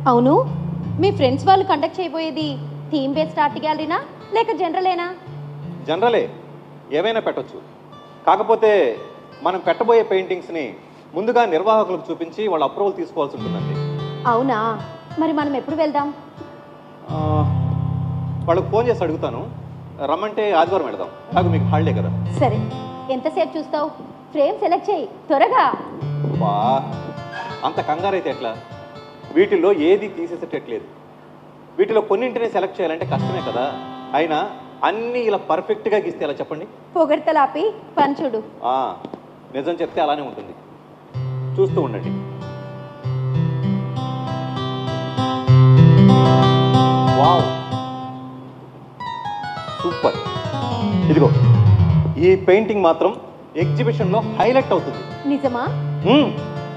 అవును, మీ ఫ్రెండ్స్ వాళ్ళు కండక్ట్ చేయబోయేది థీమ్ బేస్డ్ ఆర్ట్ గ్యాలరీనా లేక జనరలేనా? జనరలే, ఏమైనా పెట్టొచ్చు. కాకపోతే మనం పెట్టబోయే పెయింటింగ్స్ని ముందుగా నిర్వాహకులకు చూపించి వాళ్ళ అప్రూవల్ తీసుకోవాల్సి ఉంటుందండి. అవునా, మరి మనం ఎప్పుడు వెళ్దాం? వాళ్ళకి ఫోన్ చేసి అడుగుతాను, రమ్మంటే ఆదివారం వెళదాం. నాకు మీకు హాలిడే కదా. సరే, ఎంతసేపు చూస్తావు? ఫ్రేమ్ సెలెక్ట్ చేయి త్వరగా. బా, అంత కంగారైతే ఎట్లా? వీటిల్లో ఏది తీసేసేటట్లేదు. వీటిలో కొన్నింటిని సెలెక్ట్ చేయాలంటే కష్టమే కదా. అయినా అన్నీ ఇలా పర్ఫెక్ట్గా గీస్తే ఎలా చెప్పండి? పొగడ్తలాపి పని చూడు. నిజం చెప్తే అలానే ఉంటుంది. చూస్తూ ఉండండి. Wow, super. ఇదిగో ఈ పెయింటింగ్ మాత్రం ఎగ్జిబిషన్లో హైలైట్ అవుతుంది. నిజమా?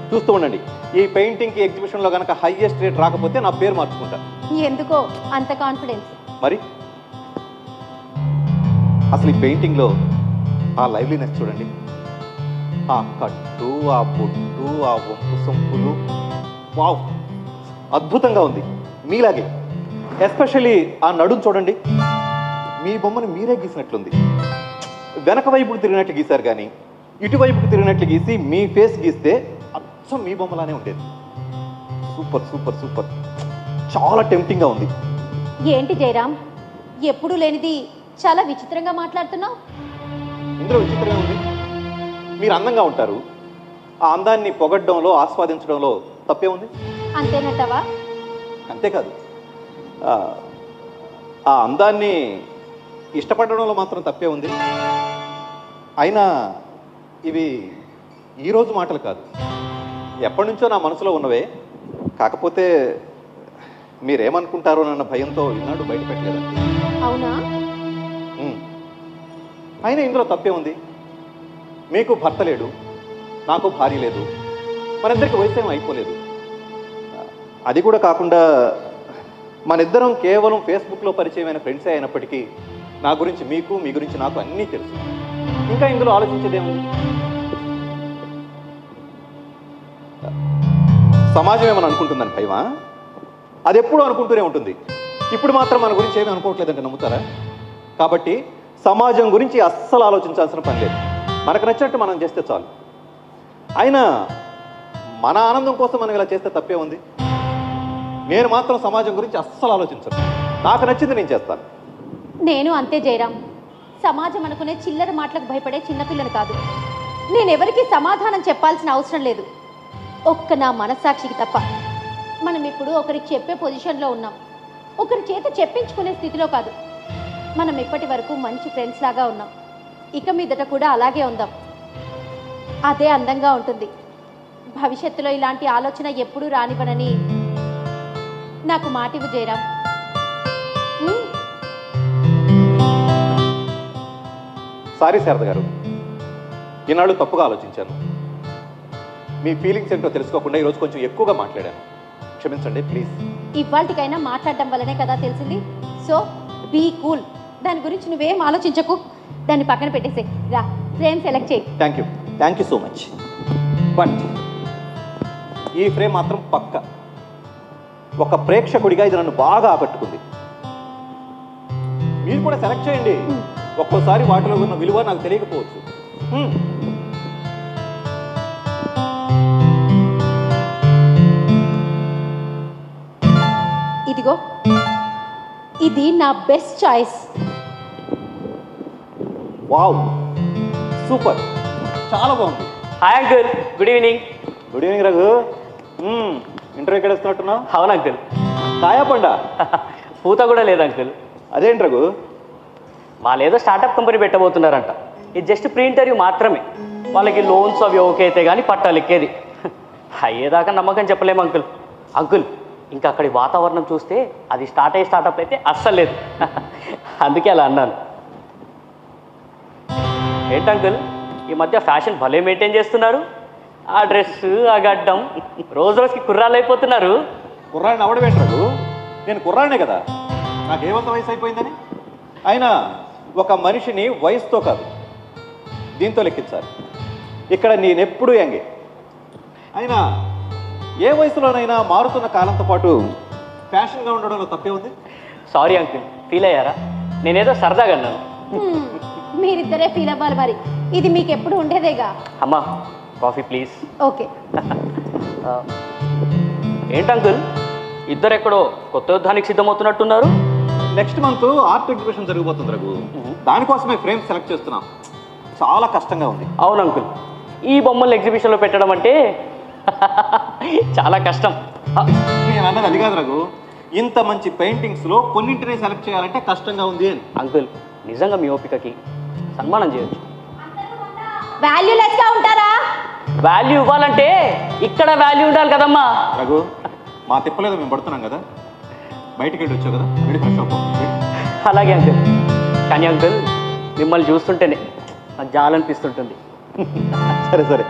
చూస్తూ ఉండండి. ఈ పెయింటింగ్కి ఎగ్జిబిషన్లో కనుక హైయెస్ట్ రేట్ రాకపోతే నా పేరు మార్చుకుంటా. ఎందుకో అంత కాన్ఫిడెన్స్? మరి అసలు ఈ పెయింటింగ్లో ఆ లైవ్లీనెస్ చూడండి. ఆ కట్టు, ఆ బొట్టు, ఆ వంపు సొంపులు, వావ్, అద్భుతంగా ఉంది. మీలాగే ఎస్పెషల్లీ ఆ నడుం చూడండి. మీ బొమ్మను మీరే గీసినట్లుంది. వెనక వైపుకు తిరిగినట్లు గీశారు, కానీ ఇటువైపుకు తిరిగినట్లు గీసి మీ ఫేస్ గీస్తే అచ్చం మీ బొమ్మలానే ఉండేది. సూపర్ సూపర్ సూపర్, చాలా టెంప్టింగ్గా ఉంది. ఏంటి జయరామ్, ఎప్పుడు లేనిది చాలా విచిత్రంగా మాట్లాడుతున్నావు? ఇందులో విచిత్రంగా ఉంది. మీరు అందంగా ఉంటారు. ఆ అందాన్ని పొగడ్డంలో, ఆస్వాదించడంలో తప్పే ఉంది. అంతేనంటావా? అంతేకాదు, ఆ అందాన్ని ఇష్టపడడంలో మాత్రం తప్పే ఉంది. అయినా ఇవి ఈరోజు మాటలు కాదు, ఎప్పటి నుంచో నా మనసులో ఉన్నవే. కాకపోతే మీరేమనుకుంటారో అన్న భయంతో ఈనాడు బయట పెట్టలేదు. అవునా? అయినా ఇందులో తప్పే ఉంది. మీకు భర్త లేడు, నాకు భార్య లేదు, మనిద్దరికి వయసు ఏం అయిపోలేదు. అది కూడా కాకుండా మనిద్దరం కేవలం ఫేస్బుక్లో పరిచయమైన ఫ్రెండ్సే అయినప్పటికీ నా గురించి మీకు, మీ గురించి నాకు అన్నీ తెలుసు. ఇంకా ఇందులో ఆలోచించేదేముంది? సమాజం ఏమని అనుకుంటుందని భయమా? అది ఎప్పుడూ అనుకుంటూనే ఉంటుంది. ఇప్పుడు మాత్రం మన గురించి ఏమీ అనుకోవట్లేదంటే నమ్ముతారా? కాబట్టి సమాజం గురించి అస్సలు ఆలోచించాల్సిన పని లేదు. మనకు నచ్చినట్టు మనం చేస్తే చాలు. అయినా మన ఆనందం కోసం మనం ఇలా చేస్తే తప్పే ఉంది. నేను మాత్రం సమాజం గురించి అస్సలు ఆలోచించను. నాకు నచ్చింది నేను చేస్తాను. నేను అంతే జయరామ్. సమాజం అనుకునే చిల్లర మాటలకు భయపడే చిన్నపిల్లని కాదు. నేనెవరికి సమాధానం చెప్పాల్సిన అవసరం లేదు, ఒక్క నా మనస్సాక్షికి తప్ప. మనం ఇప్పుడు ఒకరికి చెప్పే పొజిషన్లో ఉన్నాం, ఒకరి చేత చెప్పించుకునే స్థితిలో కాదు. మనం ఇప్పటి వరకు మంచి ఫ్రెండ్స్ లాగా ఉన్నాం, ఇక మీదట కూడా అలాగే ఉందాం. అదే అందంగా ఉంటుంది. భవిష్యత్తులో ఇలాంటి ఆలోచన ఎప్పుడూ రానివ్వనని నాకు మాటివ్వు జయరామ్. సారీ శారద గారు, ఈనాడు తప్పుగా ఆలోచించాను. మీ ఫీలింగ్స్ ఏంటో తెలుసుకోకుండా ఈరోజు కొంచెం ఎక్కువగా మాట్లాడాను. క్షమించండి ప్లీజ్. ఇవాళకైనా మాట్లాడడం వల్లనే కదా తెలిసింది. So be cool. దాని గురించి నువ్వేం ఆలోచించకు, దాన్ని పక్కన పెట్టేసే. రా, ఫ్రేమ్ సెలెక్ట్ చేయి. Thank you so much. But ఈ ఫ్రేమ్ మాత్రం పక్క. ఒక ప్రేక్షకుడిగా ఇది నన్ను బాగా ఆకట్టుకుంది. మీరు కూడా సెలెక్ట్ చేయండి. ఒక్కోసారి వాటిలో ఉన్న విలువ నాకు తెలియకపోవచ్చు. ఇదిగో, ఇది నా బెస్ట్ చాయిస్. వావ్, సూపర్, చాలా బాగుంది. Hi uncle, good evening. Good evening Raghu. Interview ఎక్కడ వస్తున్నట్టున్నావు? అవును అంకుల్. కాయా పండా? పూత కూడా లేదు అంకుల్. అదేంటి రఘు? వాళ్ళు ఏదో స్టార్టప్ కంపెనీ పెట్టబోతున్నారంట. ఇది జస్ట్ ప్రీ ఇంటర్వ్యూ మాత్రమే. వాళ్ళకి లోన్స్ అవి ఓకే అయితే కానీ పట్టాలు ఎక్కేది. అయ్యేదాకా నమ్మకం చెప్పలేము అంకుల్. అంకుల్, ఇంకా అక్కడి వాతావరణం చూస్తే అది స్టార్ట్ అయ్యే స్టార్టప్ అయితే అస్సలు లేదు. అందుకే అలా అన్నాను. ఏంటి అంకుల్, ఈ మధ్య ఫ్యాషన్ భలే మెయింటైన్ చేస్తున్నారు. ఆ డ్రెస్, ఆ గడ్డం, రోజు రోజుకి కుర్రాళ్ళు అయిపోతున్నారు. కుర్రాడిని అవడమేంటి రఘు? నేను కుర్రాడినే కదా, నాకేమంత వయసు అయిపోయిందని. అయినా ఒక మనిషిని వయసుతో కాదు, దీంతో లెక్కించాలి. ఇక్కడ నేనెప్పుడు యంగే. అయినా ఏ వయసులోనైనా మారుతున్న కాలంతో పాటు ఫ్యాషన్గా ఉండడంలో తప్పే ఉంది. సారీ అంకుల్, ఫీల్ అయ్యారా? నేనేదో సరదాగా అన్నాను. మీరిద్దరే ఫీల్ అవ్వాలి మరి, ఇది మీకు ఎప్పుడు ఉండేదేగా. అమ్మా కాఫీ ప్లీజ్. ఓకే. ఏంటి అంకుల్, ఇద్దరు ఎక్కడో కొత్త యుద్ధానికి సిద్ధమవుతున్నట్టున్నారు? నెక్స్ట్ మంత్ ఆర్ట్ ఎగ్జిబిషన్ జరగబోతుంది రఘు. దానికోసమే ఫ్రేమ్ సెలెక్ట్ చేస్తున్నాం. చాలా కష్టంగా ఉంది. అవును అంకుల్, ఈ బొమ్మలు ఎగ్జిబిషన్లో పెట్టడం అంటే చాలా కష్టం. నేను అన్నది అది కాదు రఘు, ఇంత మంచి పెయింటింగ్స్లో కొన్నింటిని సెలెక్ట్ చేయాలంటే కష్టంగా ఉంది అని. అంకుల్ నిజంగా మీ ఓపికకి సన్మానం చేయొచ్చు. వాల్యూలెస్ గా ఉంటారా? వాల్యూ ఇవ్వాలంటే ఇక్కడ వాల్యూ ఉండాలి కదమ్మా. రఘు, మా తిప్పలేదు మేము పడుతున్నాం కదా, బయటికి వెళ్ళి వచ్చావు కదా, వెళ్ళి ఫ్రెష్ అవ్వు. అలాగే అంకుల్. కానీ అంకుల్ మిమ్మల్ని చూస్తుంటేనే నాకు జాలనిపిస్తుంటుంది. సరే సరే.